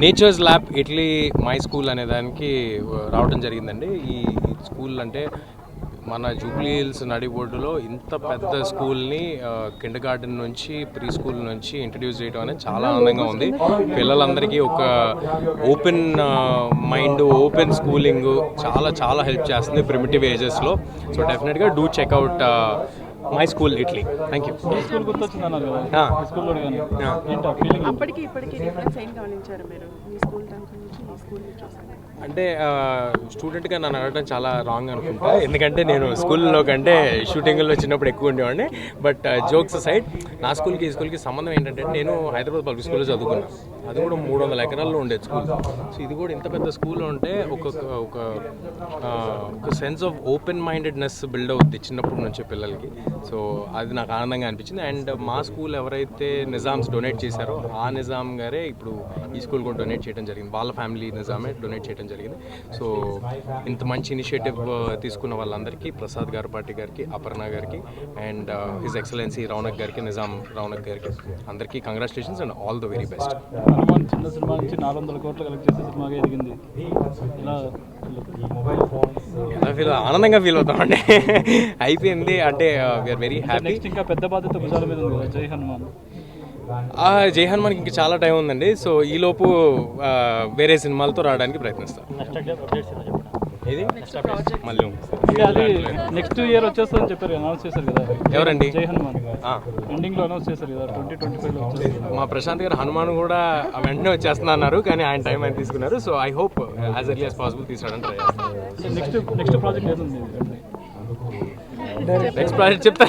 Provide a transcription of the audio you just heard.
Nature's lab Italy my school అనే దానికి రావడం జరిగిందండి. ఈ స్కూల్ అంటే మన జూబ్లీ హిల్స్ నడిబొడ్డులో ఇంత పెద్ద స్కూల్ని కిండర్ గార్డెన్ నుంచి ప్రీ స్కూల్ నుంచి ఇంట్రడ్యూస్ చేయడం అనేది చాలా ఆనందంగా ఉంది. పిల్లలందరికీ ఒక ఓపెన్ మైండ్, ఓపెన్ స్కూలింగ్ చాలా చాలా హెల్ప్ చేస్తుంది ప్రిమిటివ్ ఏజెస్లో. సో డెఫినెట్గా do checkout my school Italy. Thank you. అంటే స్టూడెంట్గా నన్ను అడగడం చాలా రాంగ్ అనుకుంటా, ఎందుకంటే నేను స్కూల్లో కంటే షూటింగ్లో చిన్నప్పుడు ఎక్కువ ఉండేవాడిని. బట్ జోక్స్ సైడ్, నా స్కూల్కి ఈ స్కూల్కి సంబంధం ఏంటంటే నేను హైదరాబాద్ పబ్లిక్ స్కూల్లో చదువుకున్నాను. అది కూడా 300 ఎకరాల్లో ఉండేది స్కూల్. సో ఇది కూడా ఇంత పెద్ద స్కూల్లో ఉంటే ఒక sense of open mindedness build అవుద్ది చిన్నప్పటి నుంచి పిల్లలకి. సో అది నాకు ఆనందంగా అనిపించింది. అండ్ మా స్కూల్ ఎవరైతే నిజామ్స్ డొనేట్ చేశారో ఆ నిజాం గారే ఇప్పుడు ఈ స్కూల్ కూడా డొనేట్ చేయడం జరిగింది. వాళ్ళ ఫ్యామిలీ నిజామే డొనేట్ చేయడం జరిగింది. సో ఇంత మంచి ఇనిషియేటివ్ తీసుకున్న వాళ్ళందరికీ, ప్రసాద్ గారు, పార్టీ గారికి, అపర్ణ గారికి అండ్ హిజ్ ఎక్సలెన్సీ రౌనక్ గారికి, నిజాం రౌనక్ గారికి అందరికీ congratulations and all the very best. చిన్న సినిమా నుంచి 400 కోట్లు కలెక్ట్ చేసే సినిమాగా ఎదిగింది. ఎలా ఫీల్, ఆనందంగా ఫీల్ అవుతామండి. అయిపోయింది అంటే వీఆర్ వెరీ హ్యాపీ. ఇంకా పెద్ద బాధ్యత భుజాల మీద ఉంది కదా జై హనుమాన్. జై హనుమాన్కి ఇంకా చాలా టైం ఉందండి. సో ఈలోపు వేరే సినిమాలతో రావడానికి ప్రయత్నిస్తాం. ఇది మళ్ళీ నెక్స్ట్ ఇయర్ వచ్చేస్తుందని చెప్పారు, అనౌన్స్ చేశారు కదా. ఎవరండి? జై హనుమాన్ ఎండింగ్ లో అనౌన్స్ చేశారు కదా 2025 లో వచ్చేస్తుంది. మా ప్రశాంత్ గారు హనుమాన్ కూడా వెంటనే వచ్చేస్తున్నా అన్నారు, కానీ ఆయన టైం ఆయన తీసుకున్నారు. So I hope as early as possible తీసుకురావడానికి ట్రై చేస్తాను. నెక్స్ట్ ప్రాజెక్ట్ ఏముంది? నెక్స్ట్ ప్రాజెక్ట్ చెప్తా.